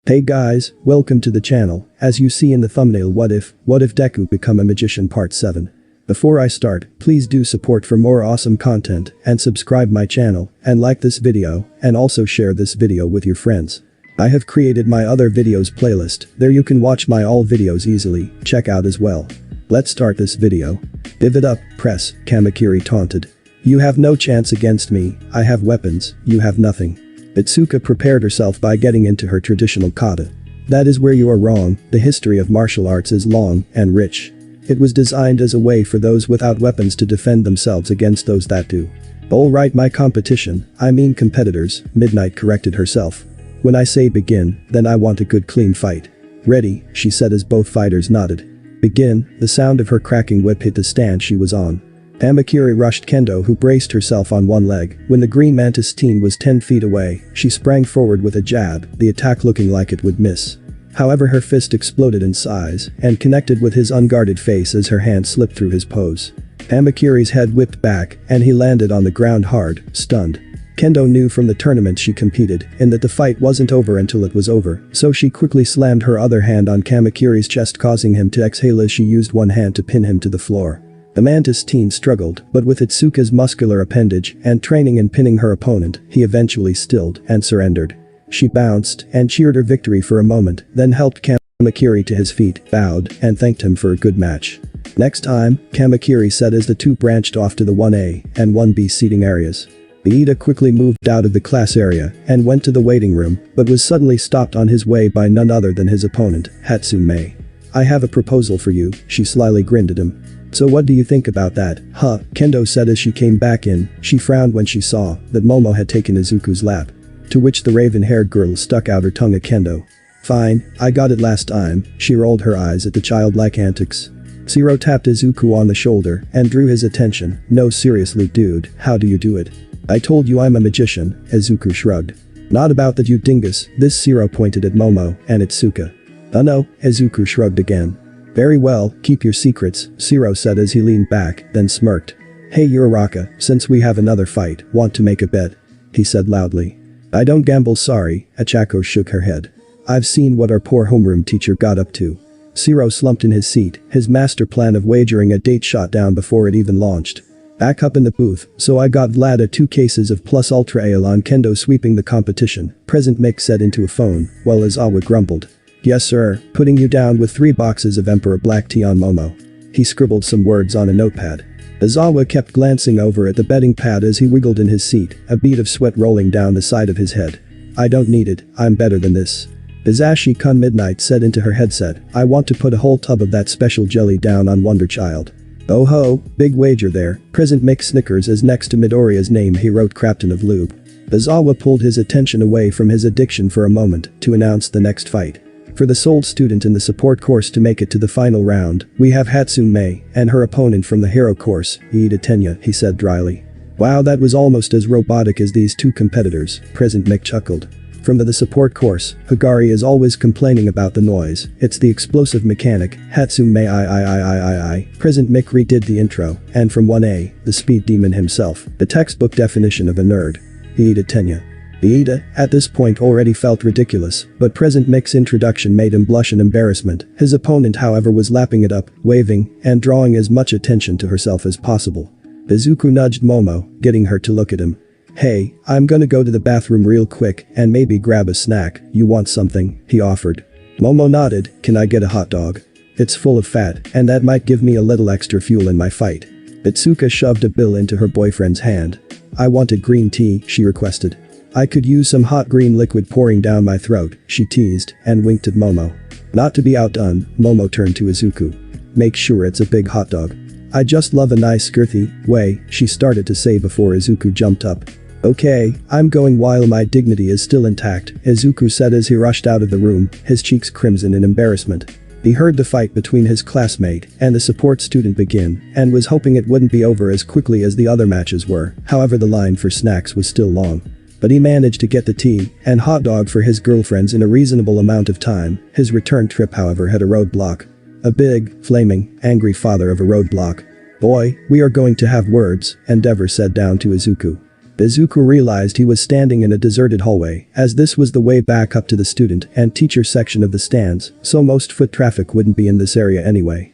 Hey guys, welcome to the channel. As you see in the thumbnail, what if Deku become a magician part 7. Before I start, please do support for more awesome content and subscribe my channel and like this video and also share this video with your friends. I have created my other videos playlist, there you can watch my all videos easily, check out as well. Let's start this video. Give it up, press, Kamakiri taunted. You have no chance against me, I have weapons, you have nothing. Itsuka prepared herself by getting into her traditional kata. That is where you are wrong, the history of martial arts is long and rich. It was designed as a way for those without weapons to defend themselves against those that do. Alright, my competition, I mean competitors, Midnight corrected herself. When I say begin, then I want a good clean fight. Ready, she said as both fighters nodded. Begin, the sound of her cracking whip hit the stand she was on. Kamakiri rushed Kendo, who braced herself on one leg. When the green mantis teen was 10 feet away, she sprang forward with a jab, the attack looking like it would miss. However, her fist exploded in size and connected with his unguarded face as her hand slipped through his pose. Kamakiri's head whipped back and he landed on the ground hard, stunned. Kendo knew from the tournament she competed in that the fight wasn't over until it was over, so she quickly slammed her other hand on Kamakiri's chest, causing him to exhale as she used one hand to pin him to the floor. The mantis teen struggled, but with Itsuka's muscular appendage and training in pinning her opponent, he eventually stilled and surrendered. She bounced and cheered her victory for a moment, then helped Kamakiri to his feet, bowed, and thanked him for a good match. Next time, Kamakiri said as the two branched off to the 1A and 1B seating areas. Iida quickly moved out of the class area and went to the waiting room, but was suddenly stopped on his way by none other than his opponent, Hatsume. I have a proposal for you, she slyly grinned at him. So what do you think about that, huh? Kendo said as she came back in. She frowned when she saw that Momo had taken Izuku's lap. To which the raven-haired girl stuck out her tongue at Kendo. Fine, I got it last time, she rolled her eyes at the childlike antics. Zero tapped Izuku on the shoulder and drew his attention. No, seriously dude, how do you do it? I told you I'm a magician, Izuku shrugged. Not about that you dingus, this Zero pointed at Momo and Itsuka. No, Izuku shrugged again. Very well, keep your secrets, Zero said as he leaned back, then smirked. Hey Uraraka, since we have another fight, want to make a bet? He said loudly. I don't gamble, sorry, Achako shook her head. I've seen what our poor homeroom teacher got up to. Zero slumped in his seat, his master plan of wagering a date shot down before it even launched. Back up in the booth, so I got Vlad 2 cases of plus ultra ale on Kendo sweeping the competition, Present Mick said into a phone, while Izawa grumbled. Yes sir, putting you down with 3 boxes of Emperor Black Tea on Momo. He scribbled some words on a notepad. Izawa kept glancing over at the betting pad as he wiggled in his seat, a bead of sweat rolling down the side of his head. I don't need it, I'm better than this. Izashi-kun Midnight said into her headset, I want to put a whole tub of that special jelly down on Wonder Child. Oh ho, big wager there, Present Mick snickers as next to Midoriya's name he wrote Captain of Lube. Izawa pulled his attention away from his addiction for a moment to announce the next fight. For the sole student in the support course to make it to the final round, we have Hatsume and her opponent from the hero course, Iida Tenya, he said dryly. Wow, that was almost as robotic as these two competitors, Present Mick chuckled. From the support course, Hagari is always complaining about the noise, it's the explosive mechanic, Hatsume I. Present Mick redid the intro, and from 1A, the speed demon himself, the textbook definition of a nerd. Iida Tenya. Iida, at this point already felt ridiculous, but Present Mick's introduction made him blush in embarrassment. His opponent however was lapping it up, waving, and drawing as much attention to herself as possible. Izuku nudged Momo, getting her to look at him. Hey, I'm gonna go to the bathroom real quick and maybe grab a snack, you want something, he offered. Momo nodded, can I get a hot dog? It's full of fat, and that might give me a little extra fuel in my fight. Itsuka shoved a bill into her boyfriend's hand. I wanted green tea, she requested. I could use some hot green liquid pouring down my throat, she teased, and winked at Momo. Not to be outdone, Momo turned to Izuku. Make sure it's a big hot dog. I just love a nice girthy way, she started to say before Izuku jumped up. Okay, I'm going while my dignity is still intact, Izuku said as he rushed out of the room, his cheeks crimson in embarrassment. He heard the fight between his classmate and the support student begin, and was hoping it wouldn't be over as quickly as the other matches were, however the line for snacks was still long. But he managed to get the tea and hot dog for his girlfriends in a reasonable amount of time. His return trip however had a roadblock. A big, flaming, angry father of a roadblock. Boy, we are going to have words, Endeavor said down to Izuku. Izuku realized he was standing in a deserted hallway, as this was the way back up to the student and teacher section of the stands, so most foot traffic wouldn't be in this area anyway.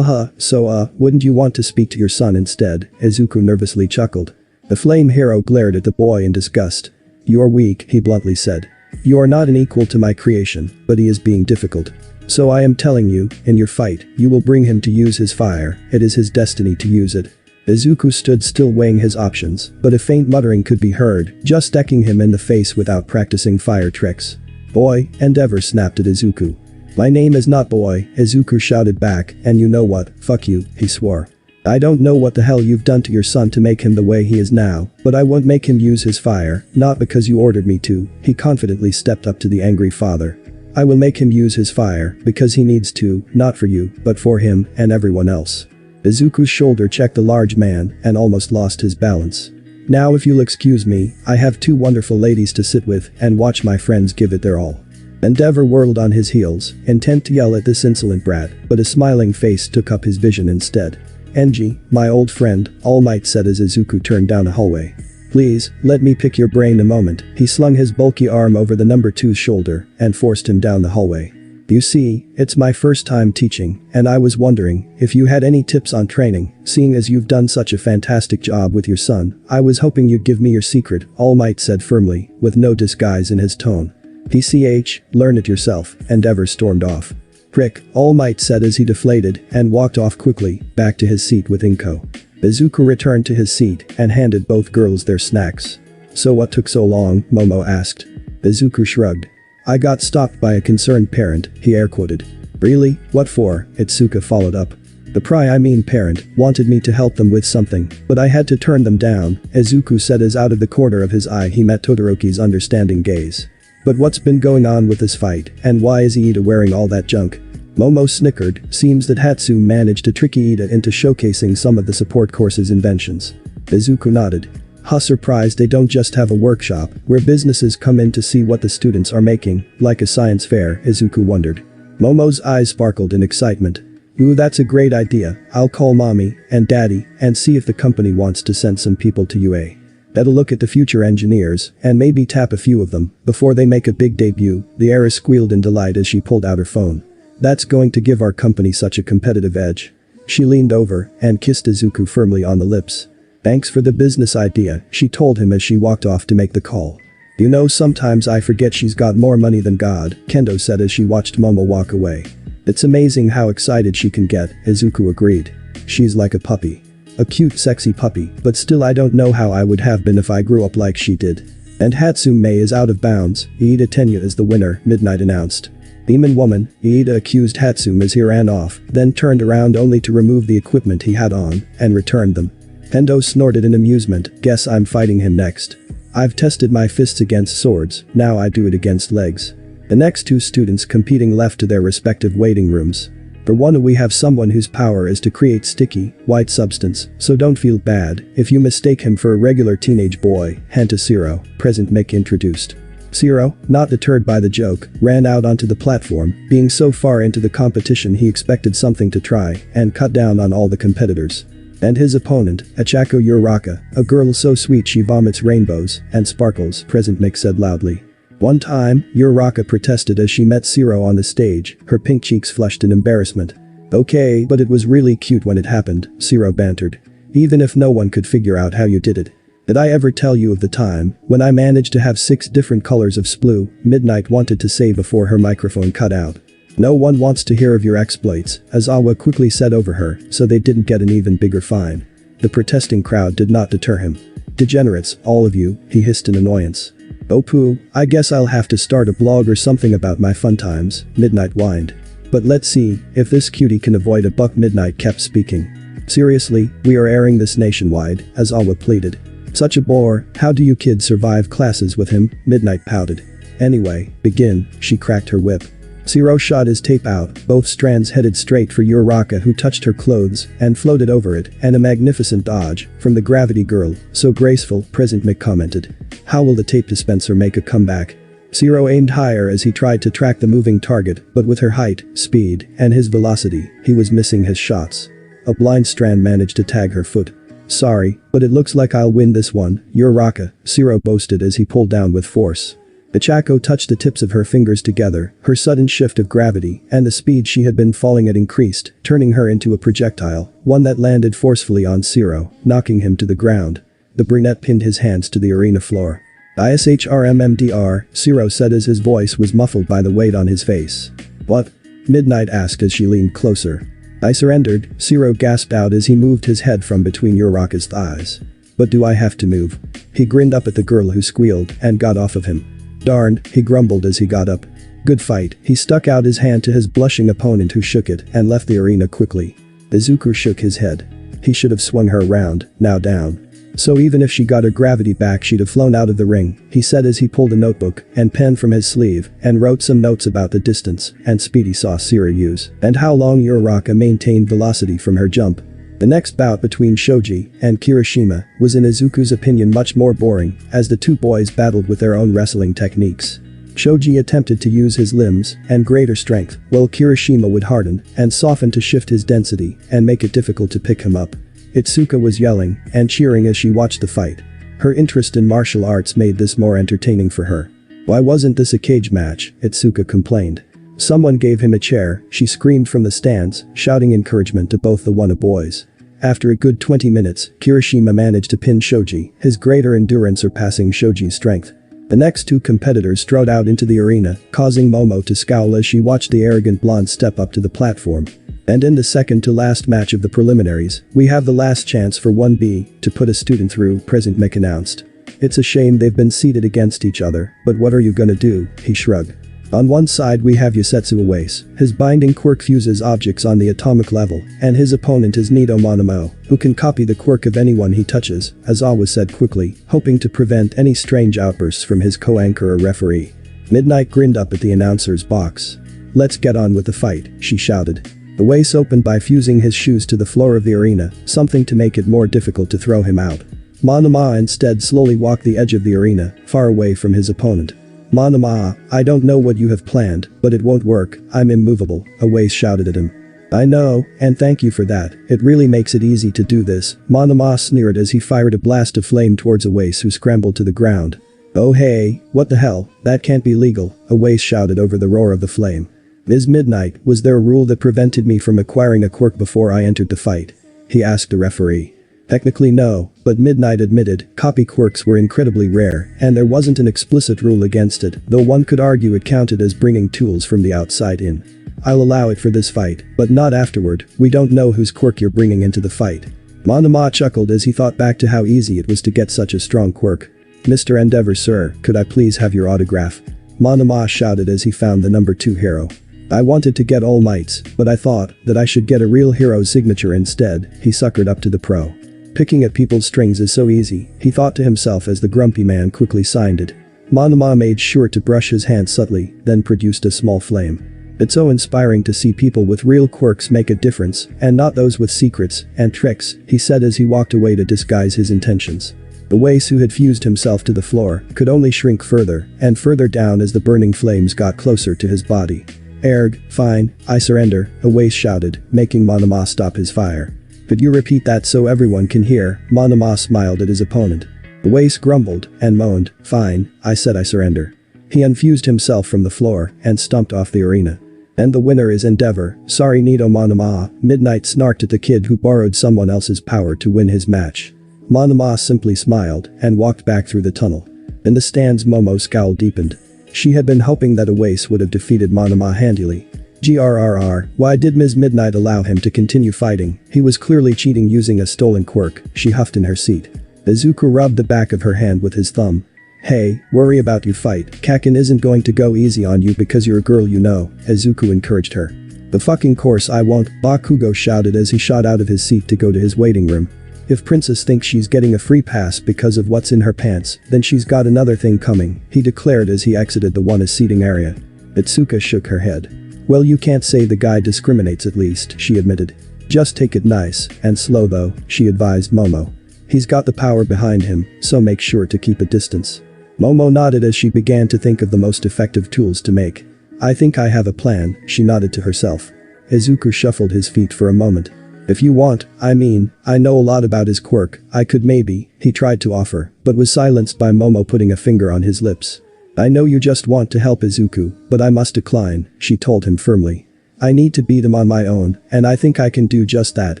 So wouldn't you want to speak to your son instead? Izuku nervously chuckled. The flame hero glared at the boy in disgust. You're weak, he bluntly said. You are not an equal to my creation, but he is being difficult. So I am telling you, in your fight, you will bring him to use his fire, it is his destiny to use it. Izuku stood still weighing his options, but a faint muttering could be heard, just decking him in the face without practicing fire tricks. Boy, Endeavor snapped at Izuku. My name is not Boy, Izuku shouted back, and you know what, fuck you, he swore. I don't know what the hell you've done to your son to make him the way he is now, but I won't make him use his fire, not because you ordered me to, he confidently stepped up to the angry father. I will make him use his fire, because he needs to, not for you, but for him, and everyone else. Izuku's shoulder checked the large man, and almost lost his balance. Now if you'll excuse me, I have two wonderful ladies to sit with, and watch my friends give it their all. Endeavor whirled on his heels, intent to yell at this insolent brat, but a smiling face took up his vision instead. Enji, my old friend, All Might said as Izuku turned down a hallway. Please, let me pick your brain a moment. He slung his bulky arm over the number 2's shoulder and forced him down the hallway. You see, it's my first time teaching, and I was wondering if you had any tips on training, seeing as you've done such a fantastic job with your son. I was hoping you'd give me your secret, All Might said firmly, with no disguise in his tone. PCH, learn it yourself, Endeavor stormed off. Prick, All Might said as he deflated and walked off quickly, back to his seat with Inko. Izuku returned to his seat and handed both girls their snacks. So what took so long, Momo asked. Izuku shrugged. I got stopped by a concerned parent, he air-quoted. Really? What for? Itsuka followed up. The parent wanted me to help them with something, but I had to turn them down, Izuku said as out of the corner of his eye he met Todoroki's understanding gaze. But what's been going on with this fight, and why is Iida wearing all that junk? Momo snickered, seems that Hatsume managed to trick Iida into showcasing some of the support course's inventions. Izuku nodded. Surprised they don't just have a workshop, where businesses come in to see what the students are making, like a science fair, Izuku wondered. Momo's eyes sparkled in excitement. Ooh, that's a great idea, I'll call mommy and daddy and see if the company wants to send some people to UA. That'll look at the future engineers and maybe tap a few of them before they make a big debut, the heiress squealed in delight as she pulled out her phone. That's going to give our company such a competitive edge. She leaned over and kissed Izuku firmly on the lips. Thanks for the business idea, she told him as she walked off to make the call. You know, sometimes I forget she's got more money than God, Kendo said as she watched Momo walk away. It's amazing how excited she can get, Izuku agreed. She's like a puppy. A cute sexy puppy, but still I don't know how I would have been if I grew up like she did. And Hatsume is out of bounds, Iida Tenya is the winner, Midnight announced. Demon woman, Iida accused Hatsume as he ran off, then turned around only to remove the equipment he had on, and returned them. Kendo snorted in amusement, guess I'm fighting him next. I've tested my fists against swords, now I do it against legs. The next two students competing left to their respective waiting rooms. For one, we have someone whose power is to create sticky, white substance, so don't feel bad if you mistake him for a regular teenage boy, Hanta Zero, Present Mick introduced. Zero, not deterred by the joke, ran out onto the platform, being so far into the competition he expected something to try, and cut down on all the competitors. And his opponent, Achako Uraraka, a girl so sweet she vomits rainbows and sparkles, Present Mick said loudly. One time, Uraraka protested as she met Zero on the stage, her pink cheeks flushed in embarrassment. Okay, but it was really cute when it happened, Zero bantered. Even if no one could figure out how you did it. Did I ever tell you of the time when I managed to have 6 different colors of splue? Midnight wanted to say before her microphone cut out. No one wants to hear of your exploits, Azawa quickly said over her, so they didn't get an even bigger fine. The protesting crowd did not deter him. Degenerates, all of you, he hissed in annoyance. Oh poo, I guess I'll have to start a blog or something about my fun times, Midnight whined. But let's see if this cutie can avoid a buck, Midnight kept speaking. Seriously, we are airing this nationwide, Azawa pleaded. Such a bore, how do you kids survive classes with him? Midnight pouted. Anyway, begin, she cracked her whip. Zero shot his tape out, both strands headed straight for Uraraka who touched her clothes and floated over it, and a magnificent dodge from the gravity girl, so graceful, Present Mick commented. How will the tape dispenser make a comeback? Zero aimed higher as he tried to track the moving target, but with her height, speed, and his velocity, he was missing his shots. A blind strand managed to tag her foot. Sorry, but it looks like I'll win this one, Uraraka, Shiro boasted as he pulled down with force. Ichako touched the tips of her fingers together, her sudden shift of gravity and the speed she had been falling at increased, turning her into a projectile, one that landed forcefully on Shiro, knocking him to the ground. The brunette pinned his hands to the arena floor. ISHRMMDR, Shiro said as his voice was muffled by the weight on his face. What? Midnight asked as she leaned closer. I surrendered, Shiro gasped out as he moved his head from between Uraraka's thighs. But do I have to move? He grinned up at the girl who squealed and got off of him. Darned, he grumbled as he got up. Good fight, he stuck out his hand to his blushing opponent who shook it and left the arena quickly. Izuku shook his head. He should have swung her around, now down. So even if she got her gravity back she'd have flown out of the ring, he said as he pulled a notebook and pen from his sleeve and wrote some notes about the distance and speed he saw Shiro use and how long Uraraka maintained velocity from her jump. The next bout between Shoji and Kirishima was in Izuku's opinion much more boring as the two boys battled with their own wrestling techniques. Shoji attempted to use his limbs and greater strength while Kirishima would harden and soften to shift his density and make it difficult to pick him up. Itsuka was yelling and cheering as she watched the fight. Her interest in martial arts made this more entertaining for her. Why wasn't this a cage match? Itsuka complained. Someone gave him a chair, she screamed from the stands, shouting encouragement to both the Wanna boys. After a good 20 minutes, Kirishima managed to pin Shoji, his greater endurance surpassing Shoji's strength. The next two competitors strode out into the arena, causing Momo to scowl as she watched the arrogant blonde step up to the platform. And in the second to last match of the preliminaries, we have the last chance for 1B to put a student through, President Mick announced. It's a shame they've been seated against each other, but what are you gonna do, he shrugged. On one side we have Yasetsu Awase, his binding quirk fuses objects on the atomic level, and his opponent is Nido Monamo, who can copy the quirk of anyone he touches, as Awa said quickly, hoping to prevent any strange outbursts from his co-anchor or referee. Midnight grinned up at the announcer's box. Let's get on with the fight, she shouted. The Awase opened by fusing his shoes to the floor of the arena, something to make it more difficult to throw him out. Monoma instead slowly walked the edge of the arena, far away from his opponent. Monoma, I don't know what you have planned, but it won't work, I'm immovable, Awase shouted at him. I know, and thank you for that, it really makes it easy to do this, Monoma sneered as he fired a blast of flame towards Awase who scrambled to the ground. Oh hey, what the hell, that can't be legal, Awase shouted over the roar of the flame. Ms. Midnight, was there a rule that prevented me from acquiring a quirk before I entered the fight? He asked the referee. Technically no, but Midnight admitted copy quirks were incredibly rare and there wasn't an explicit rule against it, though one could argue it counted as bringing tools from the outside in. I'll allow it for this fight, but not afterward, we don't know whose quirk you're bringing into the fight. Monoma chuckled as he thought back to how easy it was to get such a strong quirk. Mr. Endeavor sir, could I please have your autograph? Monoma shouted as he found the number 2 hero. I wanted to get All Might's, but I thought that I should get a real hero's signature instead, he suckered up to the pro. Picking at people's strings is so easy, he thought to himself as the grumpy man quickly signed it. Monoma made sure to brush his hand subtly, then produced a small flame. It's so inspiring to see people with real quirks make a difference, and not those with secrets and tricks, he said as he walked away to disguise his intentions. The Awase who had fused himself to the floor could only shrink further and further down as the burning flames got closer to his body. Erg, fine, I surrender, Awase shouted, making Monoma stop his fire. Could you repeat that so everyone can hear? Monoma smiled at his opponent. Awase grumbled and moaned, fine, I said I surrender. He unfused himself from the floor and stumped off the arena. And the winner is Endeavor, sorry Nido Monoma, Midnight snarked at the kid who borrowed someone else's power to win his match. Monoma simply smiled and walked back through the tunnel. In the stands Momo's scowl deepened. She had been hoping that Awase would have defeated Monoma handily. GRRR, why did Ms. Midnight allow him to continue fighting? He was clearly cheating using a stolen quirk, she huffed in her seat. Izuku rubbed the back of her hand with his thumb. Hey, worry about you fight, Kakin isn't going to go easy on you because you're a girl you know, Izuku encouraged her. The fucking course I won't, Bakugo shouted as he shot out of his seat to go to his waiting room. If Princess thinks she's getting a free pass because of what's in her pants, then she's got another thing coming, he declared as he exited the Wanna seating area. Itsuka shook her head. Well you can't say the guy discriminates at least, she admitted. Just take it nice and slow though, she advised Momo. He's got the power behind him, so make sure to keep a distance. Momo nodded as she began to think of the most effective tools to make. I think I have a plan, she nodded to herself. Izuku shuffled his feet for a moment. If you want, I know a lot about his quirk, I could maybe, he tried to offer, but was silenced by Momo putting a finger on his lips. I know you just want to help Izuku, but I must decline, she told him firmly. I need to beat him on my own, and I think I can do just that,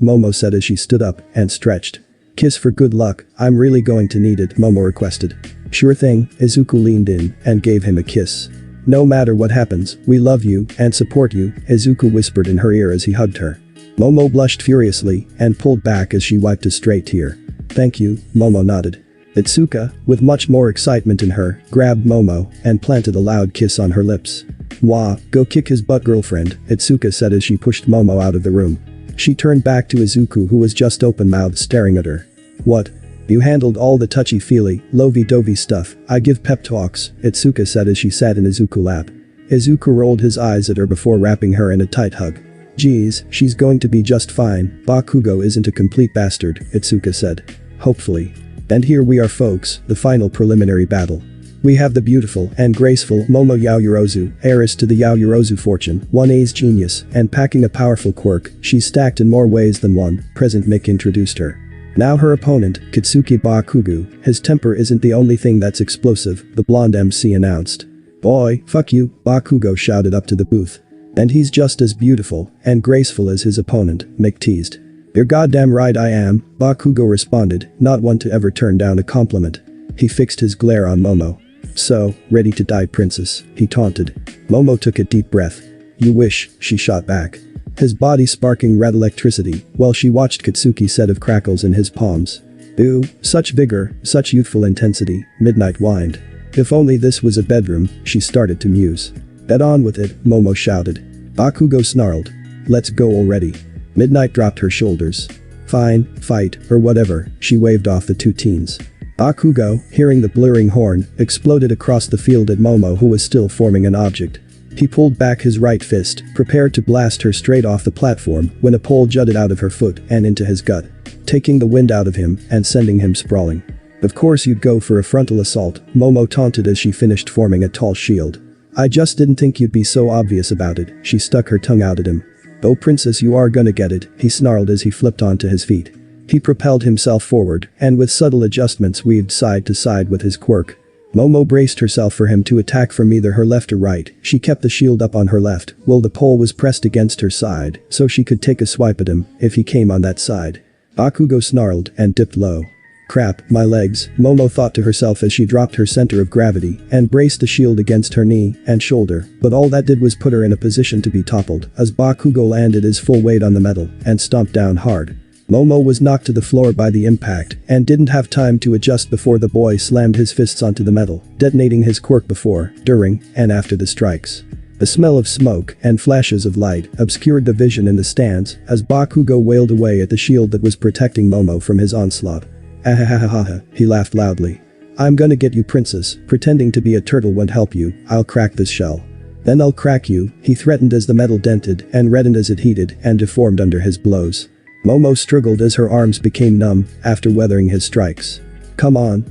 Momo said as she stood up and stretched. Kiss for good luck, I'm really going to need it, Momo requested. Sure thing, Izuku leaned in and gave him a kiss. No matter what happens, we love you and support you, Izuku whispered in her ear as he hugged her. Momo blushed furiously and pulled back as she wiped a stray tear. Thank you, Momo nodded. Itsuka, with much more excitement in her, grabbed Momo and planted a loud kiss on her lips. Wah, go kick his butt, girlfriend, Itsuka said as she pushed Momo out of the room. She turned back to Izuku, who was just open-mouthed staring at her. What? You handled all the touchy-feely, lovey-dovey stuff, I give pep talks, Itsuka said as she sat in Izuku's lap. Izuku rolled his eyes at her before wrapping her in a tight hug. Geez, she's going to be just fine, Bakugo isn't a complete bastard, Itsuka said. Hopefully. And here we are folks, the final preliminary battle. We have the beautiful and graceful Momo Yaoyorozu, heiress to the Yaoyorozu fortune, 1A's genius, and packing a powerful quirk, she's stacked in more ways than one, President Mick introduced her. Now her opponent, Kitsuki Bakugo, his temper isn't the only thing that's explosive, the blonde MC announced. Boy, fuck you, Bakugo shouted up to the booth. And he's just as beautiful and graceful as his opponent, Mick teased. You're goddamn right I am, Bakugo responded, not one to ever turn down a compliment. He fixed his glare on Momo. So, ready to die, princess, he taunted. Momo took a deep breath. You wish, she shot back. His body sparking red electricity, while she watched Kitsuki's set of crackles in his palms. Ooh, such vigor, such youthful intensity, Midnight whined. If only this was a bedroom, she started to muse. Get on with it, Momo shouted. Bakugo snarled. Let's go already. Midnight dropped her shoulders. Fine, fight, or whatever, she waved off the two teens. Bakugo, hearing the blaring horn, exploded across the field at Momo, who was still forming an object. He pulled back his right fist, prepared to blast her straight off the platform when a pole jutted out of her foot and into his gut, taking the wind out of him and sending him sprawling. Of course you'd go for a frontal assault, Momo taunted as she finished forming a tall shield. I just didn't think you'd be so obvious about it, she stuck her tongue out at him. Oh princess, you are gonna get it, he snarled as he flipped onto his feet. He propelled himself forward and with subtle adjustments weaved side to side with his quirk. Momo braced herself for him to attack from either her left or right. She kept the shield up on her left while the pole was pressed against her side so she could take a swipe at him if he came on that side. Bakugo snarled and dipped low. Crap, my legs, Momo thought to herself as she dropped her center of gravity and braced the shield against her knee and shoulder, but all that did was put her in a position to be toppled as Bakugo landed his full weight on the metal and stomped down hard. Momo was knocked to the floor by the impact and didn't have time to adjust before the boy slammed his fists onto the metal, detonating his quirk before, during, and after the strikes. The smell of smoke and flashes of light obscured the vision in the stands as Bakugo wailed away at the shield that was protecting Momo from his onslaught. Ahahahaha, he laughed loudly. I'm gonna get you, princess, pretending to be a turtle won't help you, I'll crack this shell. Then I'll crack you, he threatened as the metal dented and reddened as it heated and deformed under his blows. Momo struggled as her arms became numb after weathering his strikes. Come on,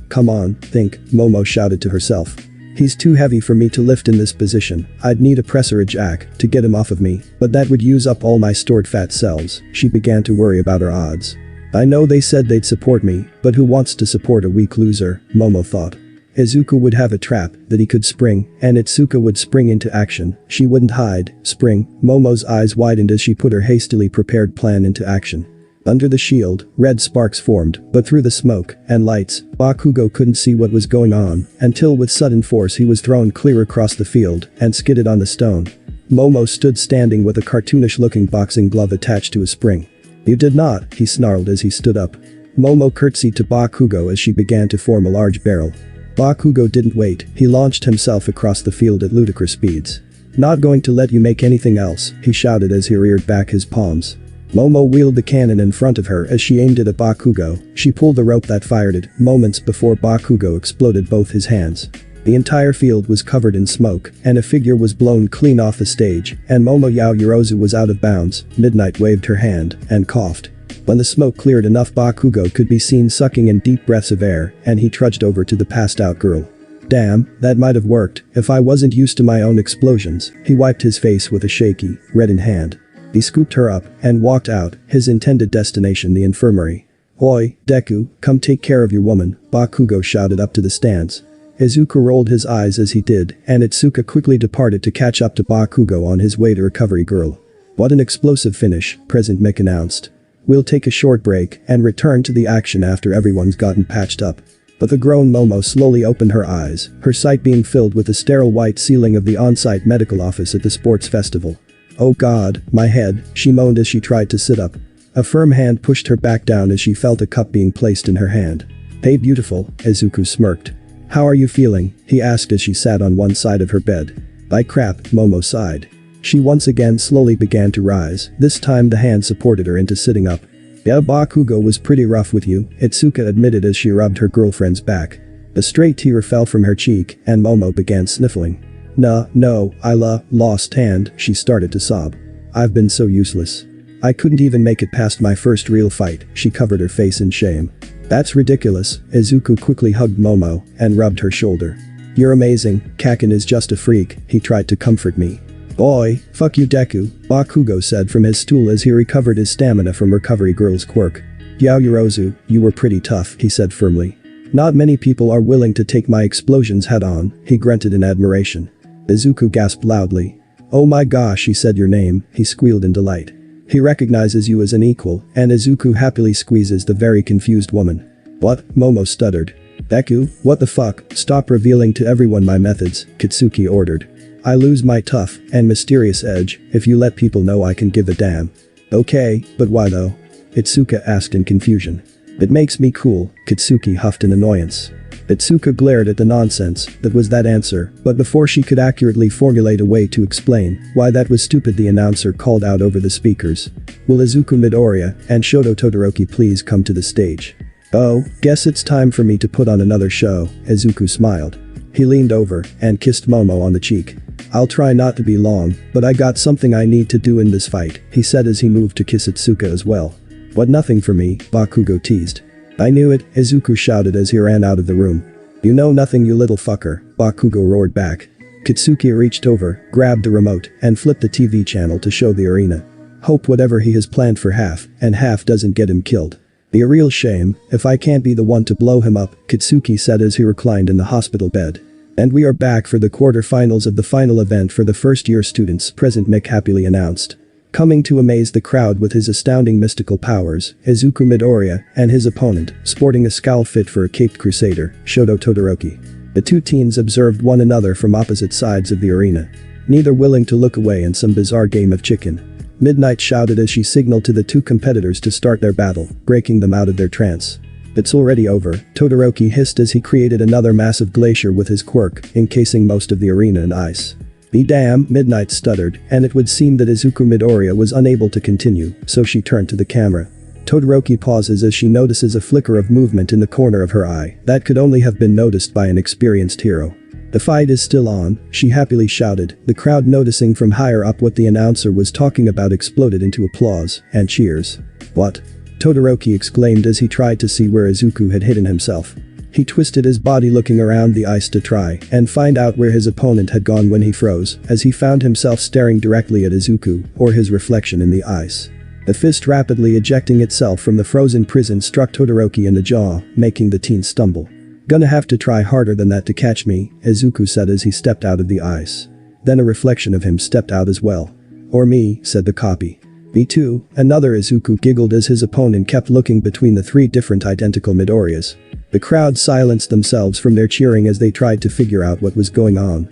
think, Momo shouted to herself. He's too heavy for me to lift in this position, I'd need a press or a jack to get him off of me, but that would use up all my stored fat cells, she began to worry about her odds. I know they said they'd support me, but who wants to support a weak loser, Momo thought. Izuku would have a trap that he could spring, and Itsuka would spring into action, she wouldn't hide, spring, Momo's eyes widened as she put her hastily prepared plan into action. Under the shield, red sparks formed, but through the smoke and lights, Bakugo couldn't see what was going on until with sudden force he was thrown clear across the field and skidded on the stone. Momo stood standing with a cartoonish-looking boxing glove attached to a spring. You did not, he snarled as he stood up. Momo curtsied to Bakugo as she began to form a large barrel. Bakugo didn't wait, he launched himself across the field at ludicrous speeds. Not going to let you make anything else, he shouted as he reared back his palms. Momo wheeled the cannon in front of her as she aimed it at Bakugo. She pulled the rope that fired it, moments before Bakugo exploded both his hands. The entire field was covered in smoke, and a figure was blown clean off the stage, and Momo Yaoyorozu was out of bounds. Midnight waved her hand and coughed. When the smoke cleared enough, Bakugo could be seen sucking in deep breaths of air, and he trudged over to the passed out girl. Damn, that might have worked if I wasn't used to my own explosions, he wiped his face with a shaky, reddened hand. He scooped her up and walked out, his intended destination the infirmary. "Oi, Deku, come take care of your woman," Bakugo shouted up to the stands. Izuku rolled his eyes as he did, and Itsuka quickly departed to catch up to Bakugo on his way to recovery girl. "What an explosive finish," President Mick announced. "We'll take a short break and return to the action after everyone's gotten patched up." But the grown Momo slowly opened her eyes, her sight being filled with the sterile white ceiling of the on-site medical office at the sports festival. "Oh god, my head," she moaned as she tried to sit up. A firm hand pushed her back down as she felt a cup being placed in her hand. "Hey beautiful," Izuku smirked. "How are you feeling?" he asked as she sat on one side of her bed. "By crap," Momo sighed. She once again slowly began to rise, this time the hand supported her into sitting up. "Yeah, Bakugo was pretty rough with you," Itsuka admitted as she rubbed her girlfriend's back. A stray tear fell from her cheek, and Momo began sniffling. No, I lost hand," she started to sob. "I've been so useless. I couldn't even make it past my first real fight," she covered her face in shame. "That's ridiculous," Izuku quickly hugged Momo and rubbed her shoulder. "You're amazing, Kakin is just a freak," he tried to comfort me. "Boy, fuck you Deku," Bakugo said from his stool as he recovered his stamina from recovery girl's quirk. "Yaoyorozu, you were pretty tough," he said firmly. "Not many people are willing to take my explosions head on," he grunted in admiration. Izuku gasped loudly. "Oh my gosh, he said your name," he squealed in delight. "He recognizes you as an equal," and Izuku happily squeezes the very confused woman. "What?" Momo stuttered. "Deku, what the fuck, stop revealing to everyone my methods," Kitsuki ordered. "I lose my tough and mysterious edge if you let people know I can give a damn." "Okay, but why though?" Itsuka asked in confusion. "It makes me cool," Kitsuki huffed in annoyance. Itsuka glared at the nonsense that was that answer, but before she could accurately formulate a way to explain why that was stupid, the announcer called out over the speakers. "Will Izuku Midoriya and Shoto Todoroki please come to the stage?" "Oh, guess it's time for me to put on another show," Izuku smiled. He leaned over and kissed Momo on the cheek. "I'll try not to be long, but I got something I need to do in this fight," he said as he moved to kiss Itsuka as well. "What, nothing for me?" Bakugo teased. "I knew it," Izuku shouted as he ran out of the room. "You know nothing, you little fucker," Bakugo roared back. Kitsuki reached over, grabbed the remote, and flipped the TV channel to show the arena. "Hope whatever he has planned for half and half doesn't get him killed. Be a real shame if I can't be the one to blow him up," Kitsuki said as he reclined in the hospital bed. "And we are back for the quarterfinals of the final event for the first-year students," President Mick happily announced. Coming to amaze the crowd with his astounding mystical powers, Izuku Midoriya and his opponent, sporting a scowl fit for a caped crusader, Shoto Todoroki. The two teens observed one another from opposite sides of the arena, neither willing to look away in some bizarre game of chicken. Midnight shouted as she signaled to the two competitors to start their battle, breaking them out of their trance. "It's already over," Todoroki hissed as he created another massive glacier with his quirk, encasing most of the arena in ice. "Be damn," Midnight stuttered, and it would seem that Izuku Midoriya was unable to continue, so she turned to the camera. Todoroki pauses as she notices a flicker of movement in the corner of her eye that could only have been noticed by an experienced hero. "The fight is still on," she happily shouted. The crowd, noticing from higher up what the announcer was talking about, exploded into applause and cheers. "What?" Todoroki exclaimed as he tried to see where Izuku had hidden himself. He twisted his body looking around the ice to try and find out where his opponent had gone when he froze, as he found himself staring directly at Izuku, or his reflection in the ice. The fist rapidly ejecting itself from the frozen prison struck Todoroki in the jaw, making the teen stumble. "Gonna have to try harder than that to catch me," Izuku said as he stepped out of the ice. Then a reflection of him stepped out as well. "Or me," said the copy. "Me too," another Izuku giggled as his opponent kept looking between the three different identical Midoriyas. The crowd silenced themselves from their cheering as they tried to figure out what was going on.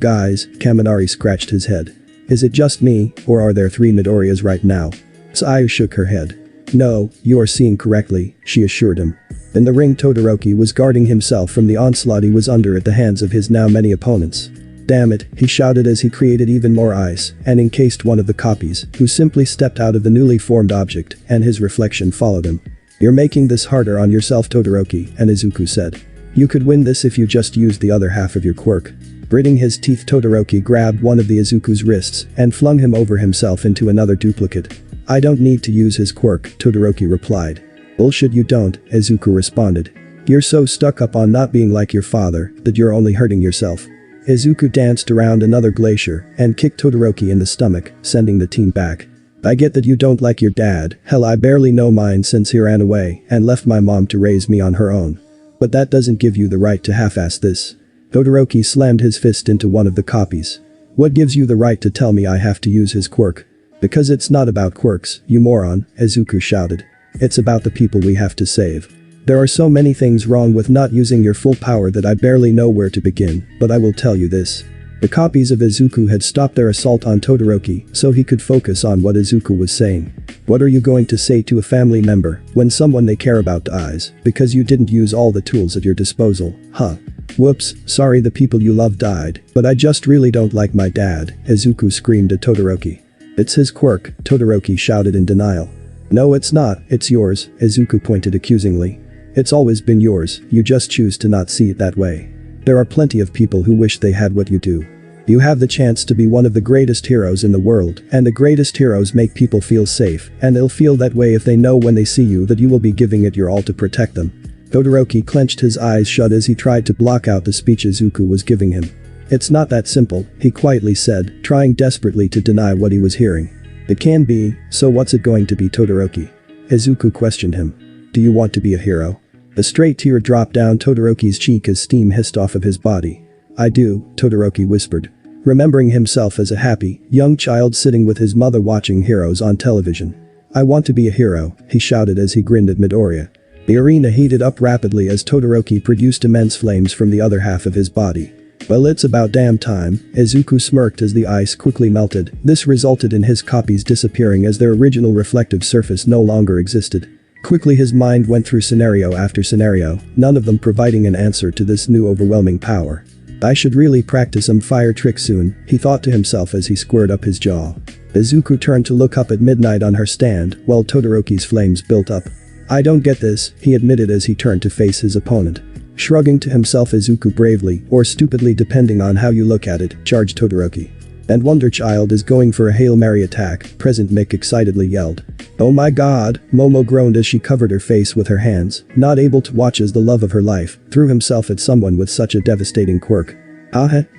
Guys," Kaminari scratched his head. "Is it just me, or are there three Midoriyas right now?" Sayu shook her head. "No, you are seeing correctly," she assured him. In the ring, Todoroki was guarding himself from the onslaught he was under at the hands of his now many opponents. "Damn it," he shouted as he created even more ice and encased one of the copies, who simply stepped out of the newly formed object, and his reflection followed him. "You're making this harder on yourself, Todoroki," and Izuku said. "You could win this if you just used the other half of your quirk." Gritting his teeth, Todoroki grabbed one of the Izuku's wrists and flung him over himself into another duplicate. "I don't need to use his quirk," Todoroki replied. "Bullshit, you don't," Izuku responded. "You're so stuck up on not being like your father that you're only hurting yourself." Izuku danced around another glacier and kicked Todoroki in the stomach, sending the teen back. I get that you don't like your dad, hell I barely know mine since he ran away and left my mom to raise me on her own. But that doesn't give you the right to half-ass this. Todoroki slammed his fist into one of the copies. What gives you the right to tell me I have to use his quirk? Because it's not about quirks, you moron, Izuku shouted. It's about the people we have to save. There are so many things wrong with not using your full power that I barely know where to begin, but I will tell you this. The copies of Izuku had stopped their assault on Todoroki so he could focus on what Izuku was saying. What are you going to say to a family member when someone they care about dies because you didn't use all the tools at your disposal, huh? Whoops, sorry the people you love died, but I just really don't like my dad, Izuku screamed at Todoroki. It's his quirk, Todoroki shouted in denial. No it's not, it's yours, Izuku pointed accusingly. It's always been yours, you just choose to not see it that way. There are plenty of people who wish they had what you do. You have the chance to be one of the greatest heroes in the world, and the greatest heroes make people feel safe, and they'll feel that way if they know when they see you that you will be giving it your all to protect them. Todoroki clenched his eyes shut as he tried to block out the speech Izuku was giving him. It's not that simple, he quietly said, trying desperately to deny what he was hearing. It can be, so what's it going to be Todoroki? Izuku questioned him. Do you want to be a hero? A straight tear dropped down Todoroki's cheek as steam hissed off of his body. I do, Todoroki whispered. Remembering himself as a happy, young child sitting with his mother watching heroes on television. I want to be a hero, he shouted as he grinned at Midoriya. The arena heated up rapidly as Todoroki produced immense flames from the other half of his body. Well it's about damn time, Izuku smirked as the ice quickly melted. This resulted in his copies disappearing as their original reflective surface no longer existed. Quickly his mind went through scenario after scenario, none of them providing an answer to this new overwhelming power. I should really practice some fire trick soon, he thought to himself as he squared up his jaw. Izuku turned to look up at Midnight on her stand while Todoroki's flames built up. I don't get this, he admitted as he turned to face his opponent. Shrugging to himself Izuku bravely, or stupidly depending on how you look at it, charged Todoroki. And Wonder Child is going for a Hail Mary attack, Present Mick excitedly yelled. Oh my god, Momo groaned as she covered her face with her hands, not able to watch as the love of her life threw himself at someone with such a devastating quirk.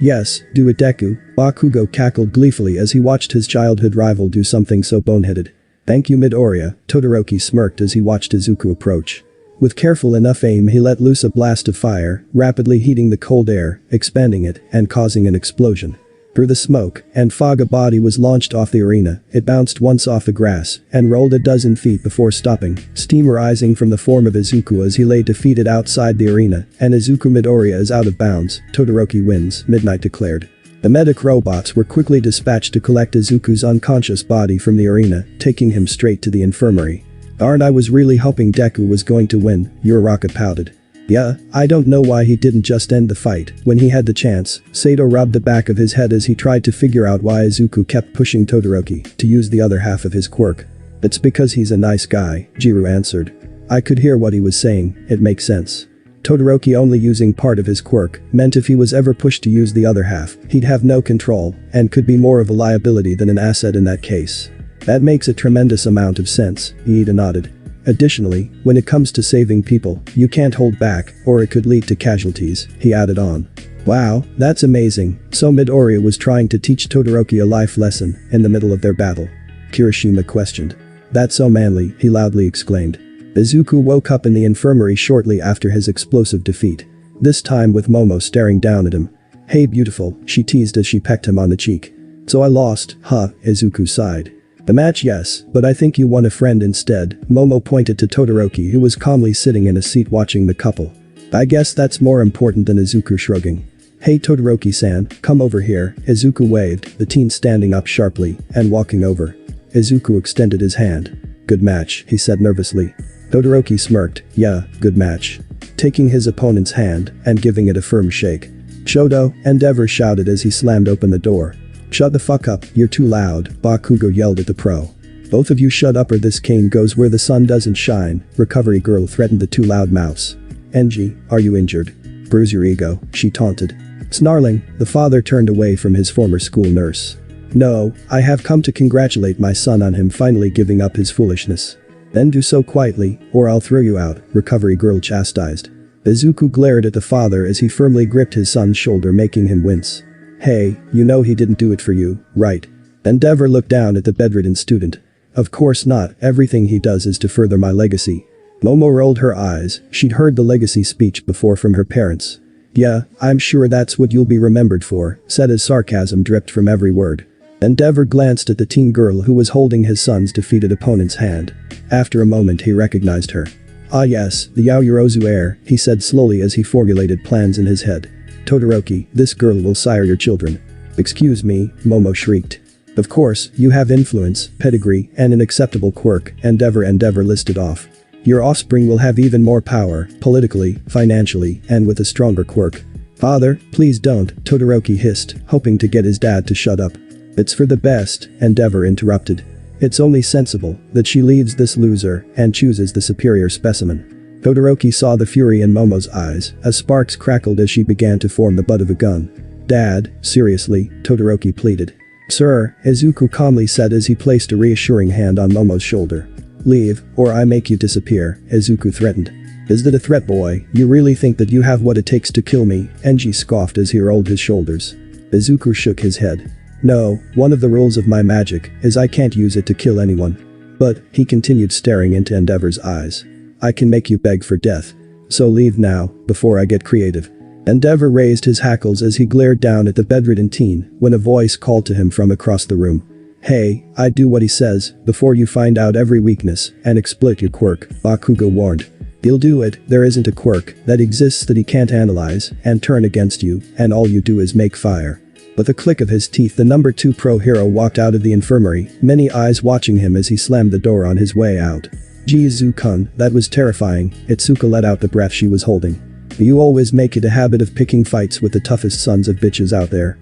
Yes, do it Deku, Bakugo cackled gleefully as he watched his childhood rival do something so boneheaded. Thank you Midoriya, Todoroki smirked as he watched Izuku approach. With careful enough aim he let loose a blast of fire, rapidly heating the cold air, expanding it, and causing an explosion. Through the smoke and fog a body was launched off the arena, it bounced once off the grass and rolled a dozen feet before stopping, steam rising from the form of Izuku as he lay defeated outside the arena, and Izuku Midoriya is out of bounds, Todoroki wins, Midnight declared. The medic robots were quickly dispatched to collect Izuku's unconscious body from the arena, taking him straight to the infirmary. Darn I was really hoping Deku was going to win, Uraraka pouted. Yeah, I don't know why he didn't just end the fight when he had the chance, Sato rubbed the back of his head as he tried to figure out why Izuku kept pushing Todoroki to use the other half of his quirk. It's because he's a nice guy, Jiru answered. I could hear what he was saying, it makes sense. Todoroki only using part of his quirk meant if he was ever pushed to use the other half, he'd have no control and could be more of a liability than an asset in that case. That makes a tremendous amount of sense, Iida nodded. Additionally, when it comes to saving people, you can't hold back, or it could lead to casualties, he added on. Wow, that's amazing, so Midoriya was trying to teach Todoroki a life lesson in the middle of their battle. Kirishima questioned. That's so manly, he loudly exclaimed. Izuku woke up in the infirmary shortly after his explosive defeat. This time with Momo staring down at him. Hey beautiful, she teased as she pecked him on the cheek. So I lost, huh, Izuku sighed. The match yes, but I think you won a friend instead, Momo pointed to Todoroki who was calmly sitting in a seat watching the couple. I guess that's more important than Izuku shrugging. Hey Todoroki-san, come over here, Izuku waved, the teen standing up sharply and walking over. Izuku extended his hand. Good match, he said nervously. Todoroki smirked, yeah, good match. Taking his opponent's hand and giving it a firm shake. Shoto, Endeavor shouted as he slammed open the door. Shut the fuck up, you're too loud, Bakugo yelled at the pro. Both of you shut up or this cane goes where the sun doesn't shine, Recovery Girl threatened the two loud mouths. Enji, are you injured? Bruise your ego, she taunted. Snarling, the father turned away from his former school nurse. No, I have come to congratulate my son on him finally giving up his foolishness. Then do so quietly, or I'll throw you out, Recovery Girl chastised. Izuku glared at the father as he firmly gripped his son's shoulder making him wince. Hey, you know he didn't do it for you, right? Endeavor looked down at the bedridden student. Of course not, everything he does is to further my legacy. Momo rolled her eyes, she'd heard the legacy speech before from her parents. Yeah, I'm sure that's what you'll be remembered for, said as sarcasm dripped from every word. Endeavor glanced at the teen girl who was holding his son's defeated opponent's hand. After a moment he recognized her. Ah yes, the Yaoyorozu heir, he said slowly as he formulated plans in his head. Todoroki, this girl will sire your children. Excuse me, Momo shrieked. Of course, you have influence, pedigree, and an acceptable quirk, Endeavor listed off. Your offspring will have even more power, politically, financially, and with a stronger quirk. Father, please don't, Todoroki hissed, hoping to get his dad to shut up. It's for the best, Endeavor interrupted. It's only sensible that she leaves this loser and chooses the superior specimen. Todoroki saw the fury in Momo's eyes as sparks crackled as she began to form the butt of a gun. Dad, seriously, Todoroki pleaded. Sir, Izuku calmly said as he placed a reassuring hand on Momo's shoulder. Leave, or I make you disappear, Izuku threatened. Is that a threat, boy? You really think that you have what it takes to kill me? Enji scoffed as he rolled his shoulders. Izuku shook his head. No, one of the rules of my magic is I can't use it to kill anyone. But, he continued staring into Endeavor's eyes. I can make you beg for death. So leave now, before I get creative. Endeavor raised his hackles as he glared down at the bedridden teen when a voice called to him from across the room. Hey, I'd do what he says before you find out every weakness and exploit your quirk, Bakugo warned. He'll do it, there isn't a quirk that exists that he can't analyze and turn against you, and all you do is make fire. With a click of his teeth, the number 2 pro hero walked out of the infirmary, many eyes watching him as he slammed the door on his way out. Jizu-kun, that was terrifying, Itsuka let out the breath she was holding. You always make it a habit of picking fights with the toughest sons of bitches out there.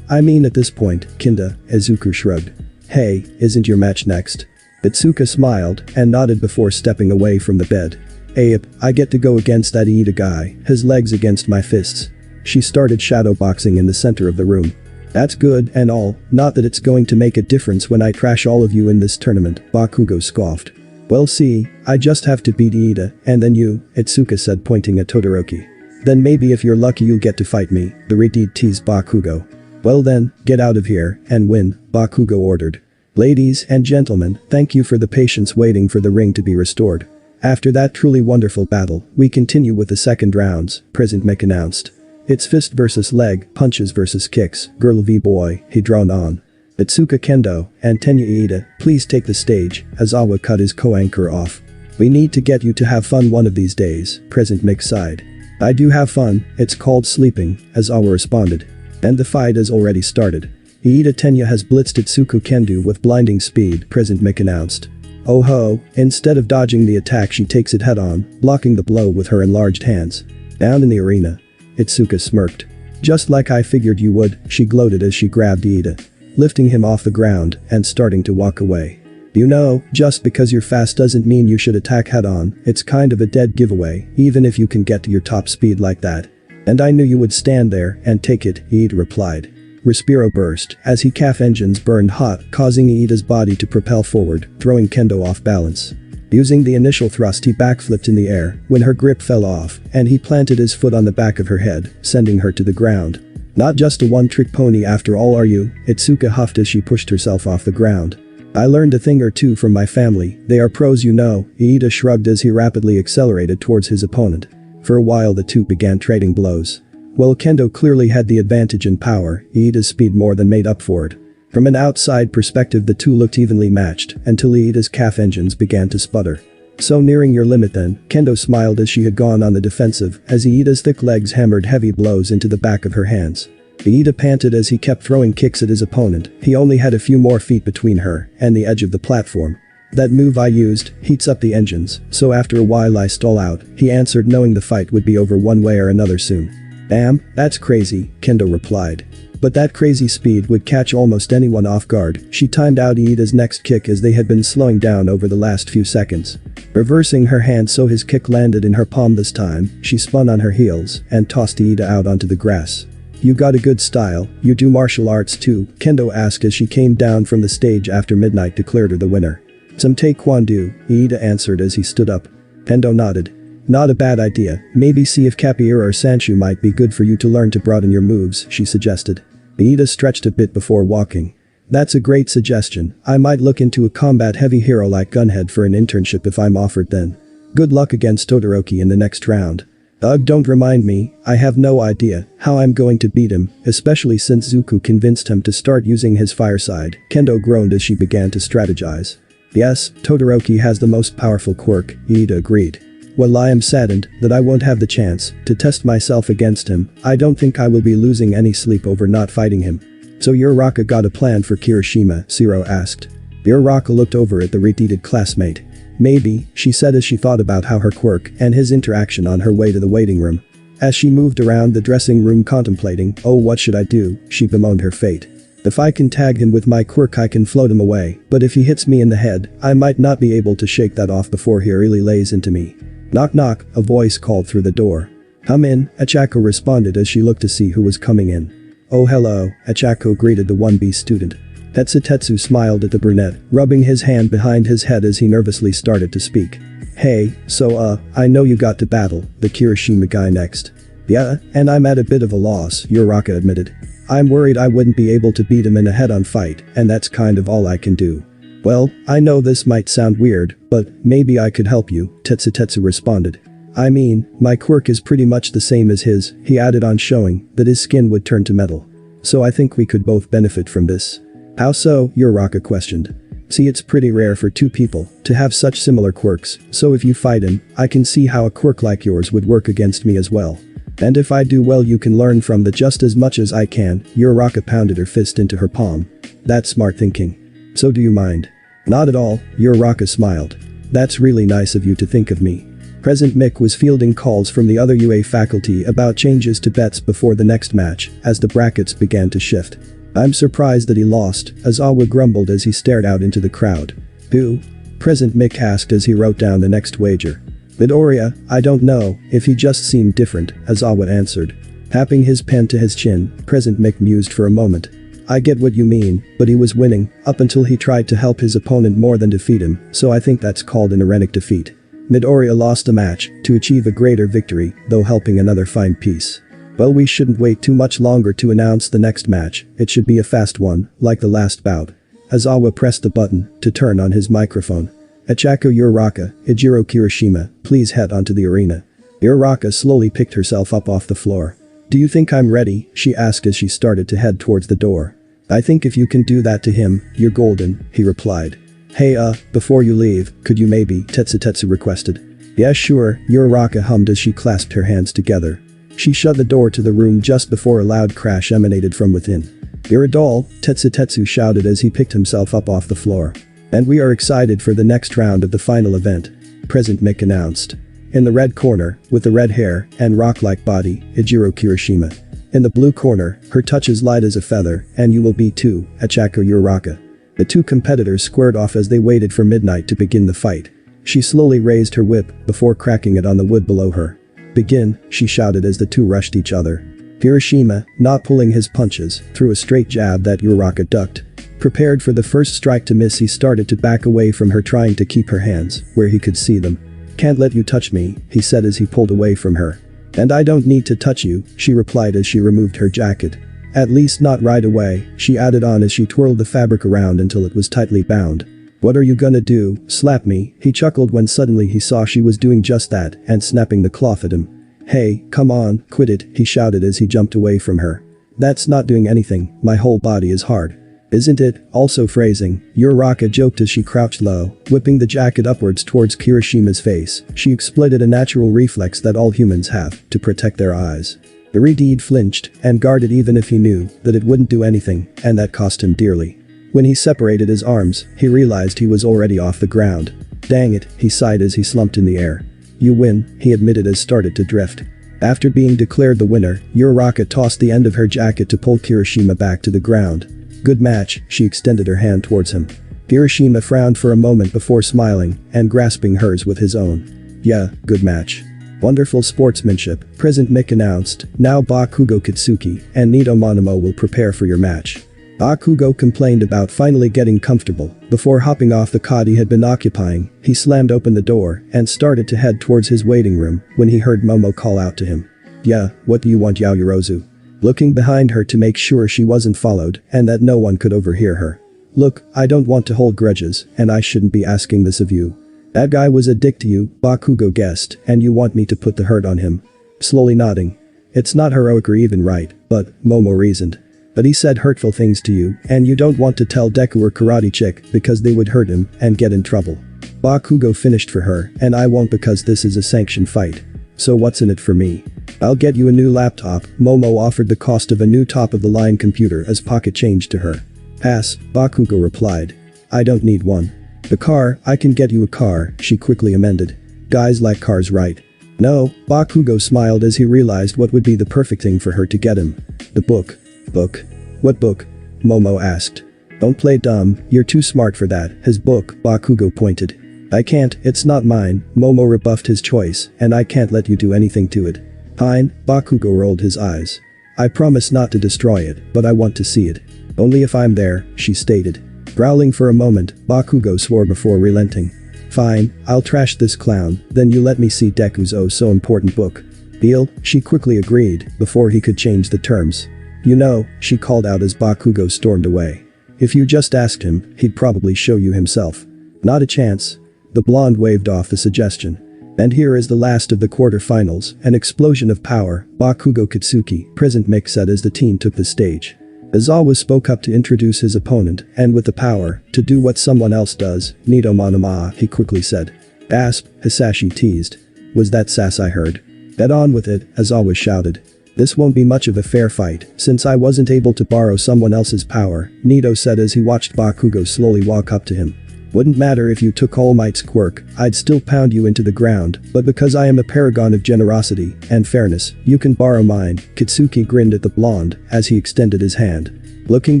I mean at this point, Kinda, Izuku shrugged. Hey, isn't your match next? Itsuka smiled and nodded before stepping away from the bed. Ape, I get to go against that Iida guy, his legs against my fists. She started shadowboxing in the center of the room. That's good and all, not that it's going to make a difference when I trash all of you in this tournament, Bakugo scoffed. Well see, I just have to beat Iida, and then you, Itsuka said pointing at Todoroki. Then maybe if you're lucky you'll get to fight me, the Redeed teased Bakugo. Well then, get out of here and win, Bakugo ordered. Ladies and gentlemen, thank you for the patience waiting for the ring to be restored. After that truly wonderful battle, we continue with the second rounds, President Mick announced. It's fist versus leg, punches versus kicks, girl v boy, he droned on. Itsuka Kendo and Tenya Iida, please take the stage, Azawa cut his co-anchor off. We need to get you to have fun one of these days, President Mick sighed. I do have fun, it's called sleeping, Azawa responded. And the fight has already started. Iida Tenya has blitzed Itsuku Kendo with blinding speed, President Mick announced. Oh ho, instead of dodging the attack she takes it head on, blocking the blow with her enlarged hands. Down in the arena. Itsuka smirked. Just like I figured you would, she gloated as she grabbed Iida, lifting him off the ground and starting to walk away. You know, just because you're fast doesn't mean you should attack head on, it's kind of a dead giveaway, even if you can get to your top speed like that. And I knew you would stand there and take it, Iida replied. Respiro burst as he calf engines burned hot, causing Iida's body to propel forward, throwing Kendo off balance. Using the initial thrust he backflipped in the air when her grip fell off and he planted his foot on the back of her head, sending her to the ground. Not just a one-trick pony after all are you, Itsuka huffed as she pushed herself off the ground. I learned a thing or two from my family, they are pros you know, Iida shrugged as he rapidly accelerated towards his opponent. For a while the two began trading blows. While Kendo clearly had the advantage in power, Iida's speed more than made up for it. From an outside perspective the two looked evenly matched until Iida's calf engines began to sputter. So nearing your limit then, Kendo smiled as she had gone on the defensive as Iida's thick legs hammered heavy blows into the back of her hands. Iida panted as he kept throwing kicks at his opponent, he only had a few more feet between her and the edge of the platform. That move I used heats up the engines, so after a while I stall out, he answered knowing the fight would be over one way or another soon. Damn, that's crazy, Kendo replied. But that crazy speed would catch almost anyone off guard, she timed out Iida's next kick as they had been slowing down over the last few seconds. Reversing her hand so his kick landed in her palm this time, she spun on her heels and tossed Iida out onto the grass. You got a good style, you do martial arts too, Kendo asked as she came down from the stage after midnight declared her the winner. Some taekwondo, Iida answered as he stood up. Kendo nodded. Not a bad idea, maybe see if capoeira or sanshu might be good for you to learn to broaden your moves, she suggested. Iida stretched a bit before walking. That's a great suggestion. I might look into a combat heavy hero like Gunhead for an internship if I'm offered then. Good luck against Todoroki in the next round. Ugh, don't remind me, I have no idea how I'm going to beat him, especially since Zuko convinced him to start using his fireside. Kendo groaned as she began to strategize. Yes, Todoroki has the most powerful quirk, Ida agreed. Well, I am saddened that I won't have the chance to test myself against him. I don't think I will be losing any sleep over not fighting him. So Uraraka got a plan for Kirishima, Zero asked. Uraraka looked over at the retreated classmate. Maybe, she said as she thought about how her quirk and his interaction on her way to the waiting room. As she moved around the dressing room contemplating, oh what should I do, she bemoaned her fate. If I can tag him with my quirk I can float him away, but if he hits me in the head, I might not be able to shake that off before he really lays into me. Knock knock, a voice called through the door. Come in, Achako responded as she looked to see who was coming in. Oh hello, Achako greeted the 1B student. Tetsu smiled at the brunette, rubbing his hand behind his head as he nervously started to speak. Hey, so I know you got to battle the Kirishima guy next. Yeah, and I'm at a bit of a loss, Uraraka admitted. I'm worried I wouldn't be able to beat him in a head-on fight, and that's kind of all I can do. Well, I know this might sound weird, but maybe I could help you, Tetsu responded. I mean, my quirk is pretty much the same as his, he added on showing that his skin would turn to metal. So I think we could both benefit from this. How so? Uraraka questioned. See, it's pretty rare for two people to have such similar quirks, so if you fight him, I can see how a quirk like yours would work against me as well. And if I do well you can learn from the just as much as I can, Uraraka pounded her fist into her palm. That's smart thinking. So do you mind? Not at all, Uraraka smiled. That's really nice of you to think of me. President Mick was fielding calls from the other UA faculty about changes to bets before the next match, as the brackets began to shift. I'm surprised that he lost, Aizawa grumbled as he stared out into the crowd. Who? President Mick asked as he wrote down the next wager. Midoriya, I don't know, if he just seemed different, Aizawa answered. Tapping his pen to his chin, President Mick mused for a moment. I get what you mean, but he was winning, up until he tried to help his opponent more than defeat him, so I think that's called an erratic defeat. Midoriya lost the match to achieve a greater victory, though helping another find peace. Well, we shouldn't wait too much longer to announce the next match, it should be a fast one, like the last bout. Aizawa pressed the button to turn on his microphone. Achako Uraraka, Ijiro Kirishima, please head onto the arena. Uraraka slowly picked herself up off the floor. Do you think I'm ready? She asked as she started to head towards the door. I think if you can do that to him, you're golden, he replied. Hey before you leave, could you maybe, Tetsu requested. Yeah sure, Uraraka hummed as she clasped her hands together. She shut the door to the room just before a loud crash emanated from within. You're a doll, Tetsu shouted as he picked himself up off the floor. And we are excited for the next round of the final event, President Mick announced. In the red corner, with the red hair and rock-like body, Ijiro Kirishima. In the blue corner, her touch is light as a feather, and you will be too, Achako Uraraka. The two competitors squared off as they waited for midnight to begin the fight. She slowly raised her whip before cracking it on the wood below her. Begin, she shouted as the two rushed each other. Kirishima, not pulling his punches, threw a straight jab that Uraraka ducked. Prepared for the first strike to miss, he started to back away from her, trying to keep her hands where he could see them. Can't let you touch me, he said as he pulled away from her. And I don't need to touch you, she replied as she removed her jacket. At least not right away, she added on as she twirled the fabric around until it was tightly bound. What are you gonna do, slap me? He chuckled when suddenly he saw she was doing just that and snapping the cloth at him. Hey, come on, quit it, he shouted as he jumped away from her. That's not doing anything, my whole body is hard. Isn't it? Also phrasing, Uraraka joked as she crouched low, whipping the jacket upwards towards Kirishima's face. She exploited a natural reflex that all humans have to protect their eyes. Irideed flinched and guarded even if he knew that it wouldn't do anything, and that cost him dearly. When he separated his arms, he realized he was already off the ground. Dang it, he sighed as he slumped in the air. You win, he admitted as started to drift. After being declared the winner, Uraraka tossed the end of her jacket to pull Kirishima back to the ground. Good match, she extended her hand towards him. Kirishima frowned for a moment before smiling and grasping hers with his own. Yeah, good match. Wonderful sportsmanship, President Mick announced. Now Bakugo Katsuki and Nito Monimo will prepare for your match. Bakugo complained about finally getting comfortable. Before hopping off the cot he had been occupying, he slammed open the door and started to head towards his waiting room when he heard Momo call out to him. Yeah, what do you want, Yaoyorozu? looking behind her to make sure she wasn't followed and that no one could overhear her. Look, I don't want to hold grudges, and I shouldn't be asking this of you. That guy was a dick to you, Bakugo guessed, and you want me to put the hurt on him. Slowly nodding. It's not heroic or even right, but, Momo reasoned. But he said hurtful things to you, and you don't want to tell Deku or Karate Chick because they would hurt him and get in trouble. Bakugo finished for her, and I won't because this is a sanctioned fight. So what's in it for me? I'll get you a new laptop. Momo offered the cost of a new top-of-the-line computer as pocket change to her. Pass, Bakugo replied. I don't need one. The car, I can get you a car, she quickly amended. Guys like cars, right? No, Bakugo smiled as he realized what would be the perfect thing for her to get him. The book. Book? What book? Momo asked. Don't play dumb, you're too smart for that, his book, Bakugo pointed. I can't, it's not mine, Momo rebuffed his choice, and I can't let you do anything to it. Fine, Bakugo rolled his eyes. I promise not to destroy it, but I want to see it. Only if I'm there, she stated. Growling for a moment, Bakugo swore before relenting. Fine, I'll trash this clown, then you let me see Deku's oh so important book. Deal, she quickly agreed, before he could change the terms. You know, she called out as Bakugo stormed away. If you just asked him, he'd probably show you himself. Not a chance. The blonde waved off the suggestion. And here is the last of the quarterfinals, an explosion of power, Bakugo Katsuki, present Mick said as the team took the stage. Aizawa spoke up to introduce his opponent, and with the power to do what someone else does, Nito Monoma, he quickly said. Asp, Hisashi teased. Was that sass I heard? Bet on with it, Aizawa shouted. This won't be much of a fair fight, since I wasn't able to borrow someone else's power, Nito said as he watched Bakugo slowly walk up to him. Wouldn't matter if you took All Might's quirk, I'd still pound you into the ground, but because I am a paragon of generosity and fairness, you can borrow mine, Katsuki grinned at the blonde as he extended his hand. Looking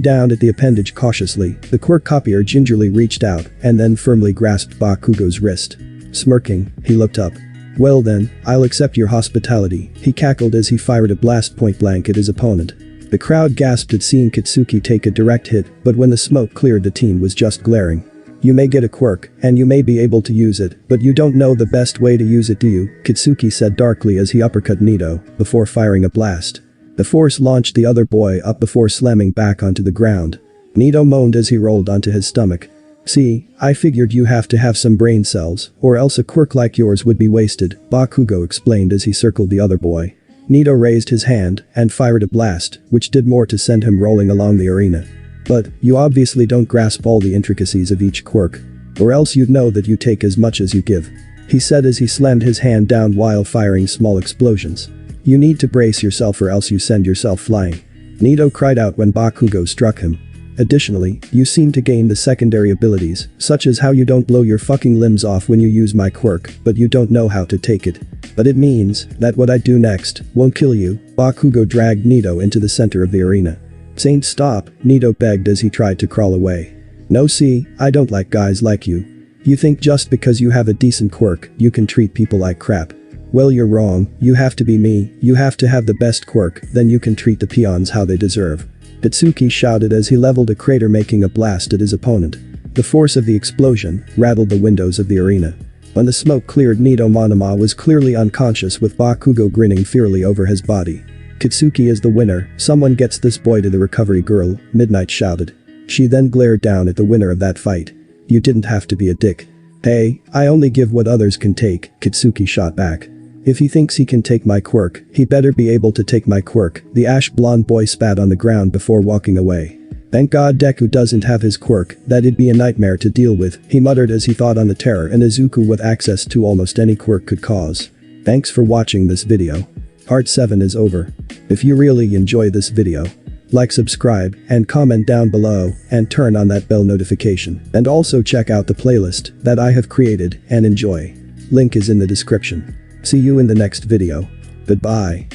down at the appendage cautiously, the quirk copier gingerly reached out and then firmly grasped Bakugo's wrist. Smirking, he looked up. Well then, I'll accept your hospitality, he cackled as he fired a blast point blank at his opponent. The crowd gasped at seeing Katsuki take a direct hit, but when the smoke cleared the team was just glaring. You may get a quirk, and you may be able to use it, but you don't know the best way to use it, do you? Katsuki said darkly as he uppercut Nito, before firing a blast. The force launched the other boy up before slamming back onto the ground. Nito moaned as he rolled onto his stomach. See, I figured you have to have some brain cells, or else a quirk like yours would be wasted, Bakugo explained as he circled the other boy. Nito raised his hand and fired a blast, which did more to send him rolling along the arena. But, you obviously don't grasp all the intricacies of each quirk. Or else you'd know that you take as much as you give. He said as he slammed his hand down while firing small explosions. You need to brace yourself or else you send yourself flying. Nito cried out when Bakugo struck him. Additionally, you seem to gain the secondary abilities, such as how you don't blow your fucking limbs off when you use my quirk, but you don't know how to take it. But it means that what I do next won't kill you, Bakugo dragged Nito into the center of the arena. Saint, stop, Nito begged as he tried to crawl away. No, see, I don't like guys like you. You think just because you have a decent quirk, you can treat people like crap. Well, you're wrong, you have to be me, you have to have the best quirk, then you can treat the peons how they deserve. Katsuki shouted as he leveled a crater making a blast at his opponent. The force of the explosion rattled the windows of the arena. When the smoke cleared, Nito Monoma was clearly unconscious with Bakugo grinning fearfully over his body. Katsuki is the winner, someone gets this boy to the recovery girl, Midnight shouted. She then glared down at the winner of that fight. You didn't have to be a dick. Hey, I only give what others can take, Katsuki shot back. If he thinks he can take my quirk, he better be able to take my quirk, the ash blonde boy spat on the ground before walking away. Thank God Deku doesn't have his quirk, that'd be a nightmare to deal with, he muttered as he thought on the terror an Izuku with access to almost any quirk could cause. Thanks for watching this video. Part 7 is over. If you really enjoy this video, like, subscribe, and comment down below, and turn on that bell notification, and also check out the playlist that I have created and enjoy. Link is in the description. See you in the next video. Goodbye.